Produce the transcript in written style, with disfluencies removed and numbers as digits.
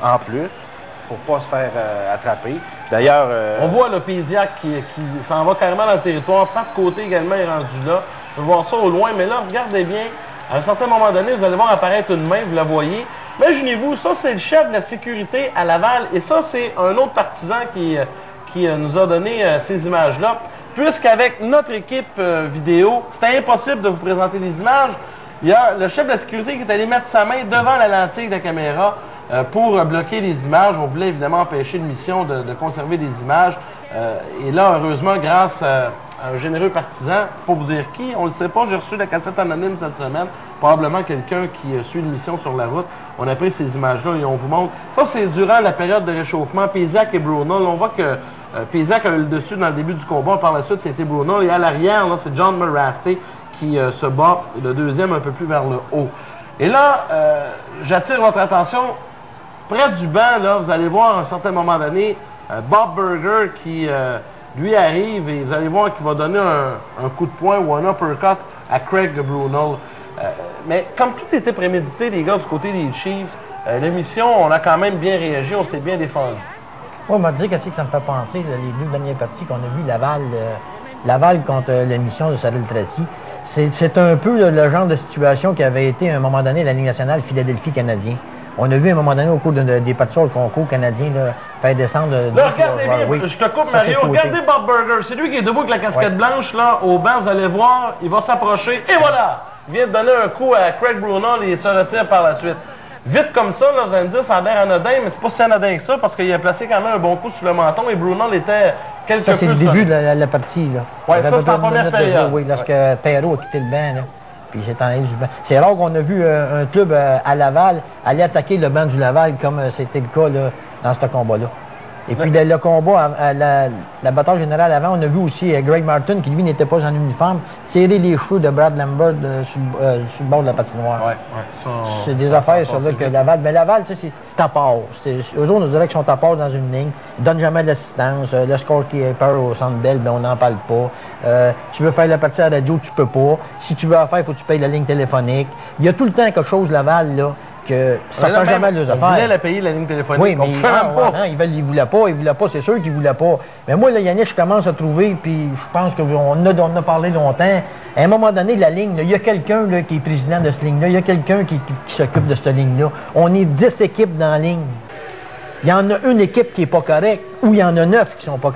en plus, pour pas se faire attraper. D'ailleurs... on voit le Pédiac qui s'en va carrément dans le territoire. Pat Côté également est rendu là. On peut voir ça au loin, mais là, regardez bien. À un certain moment donné, vous allez voir apparaître une main, vous la voyez. Imaginez-vous, ça c'est le chef de la sécurité à Laval. Et ça, c'est un autre partisan qui nous a donné ces images-là. Puisqu'avec notre équipe vidéo, c'était impossible de vous présenter les images. Il y a le chef de la sécurité qui est allé mettre sa main devant la lentille de la caméra pour bloquer les images. On voulait évidemment empêcher l'émission de conserver des images. Et là, heureusement, grâce à un généreux partisan, pour vous dire qui, on ne le sait pas, j'ai reçu la cassette anonyme cette semaine, probablement quelqu'un qui suit l'émission sur la route. On a pris ces images-là et on vous montre. Ça, c'est durant la période de réchauffement, Péziac et Brunel. On voit que Péziac a eu le dessus dans le début du combat. Par la suite, c'était Brunel. Et à l'arrière, c'est John Morasty qui se bat, le deuxième un peu plus vers le haut. Et là, j'attire votre attention. Près du banc, là, vous allez voir à un certain moment donné, Bob Burger qui, lui, arrive et vous allez voir qu'il va donner un coup de poing ou un uppercut à Craig Brunel. Mais comme tout était prémédité, les gars, du côté des Chiefs, l'émission, on a quand même bien réagi, on s'est bien défendu. On m'a dit qu'est-ce que ça me fait penser, les deux dernières parties qu'on a vues, Laval contre l'émission de Cyril Tracy. C'est un peu le genre de situation qui avait été à un moment donné la Ligue nationale Philadelphie-Canadien. On a vu à un moment donné au cours des parties sur le concours canadien faire descendre... Là, regardez bien, oui. Je te coupe Mario, regardez Bob Burger, c'est lui qui est debout avec la casquette blanche là, au banc, vous allez voir, il va s'approcher, et voilà! Il vient de donner un coup à Craig Brunel et il se retire par la suite. Vite comme ça, là, vous allez me dire, ça a l'air anodin, mais c'est pas si anodin que ça, parce qu'il a placé quand même un bon coup sur le menton et Brunel était quelque peu... Ça, c'est le début de la partie, là. Oui, ça, c'est en première période. Oui, lorsque Perrault a quitté le banc, là. Puis il s'est enlevé du banc. C'est rare qu'on a vu un club à Laval aller attaquer le banc du Laval comme c'était le cas là, dans ce combat-là. Et puis le combat, la bataille générale avant, on a vu aussi Greg Martin, qui lui n'était pas en uniforme, tirer les cheveux de Brad Lambert sur le bord de la patinoire. C'est des affaires sur là que Laval. Mais Laval, tu sais, c'est à part. Eux autres, on dirait qu'ils sont à part dans une ligne. Ils ne donnent jamais de l'assistance. Le scorekeeper au Centre Bell, ben, on n'en parle pas. Tu veux faire la partie à la radio, tu peux pas. Si tu veux la faire, il faut que tu payes la ligne téléphonique. Il y a tout le temps quelque chose, Laval, là. Que ça ne fait jamais leurs affaires. On voulait la payer, la ligne téléphonique. Oui, mais ils voulaient pas, c'est sûr qu'ils voulaient pas. Mais moi, là, Yannick, je commence à trouver, puis je pense qu'on en a parlé longtemps. À un moment donné, la ligne, il y a quelqu'un qui est président de cette ligne-là, il y a quelqu'un qui s'occupe de cette ligne-là. On est 10 équipes dans la ligne. Il y en a une équipe qui n'est pas correcte, ou il y en a 9 qui sont pas correctes.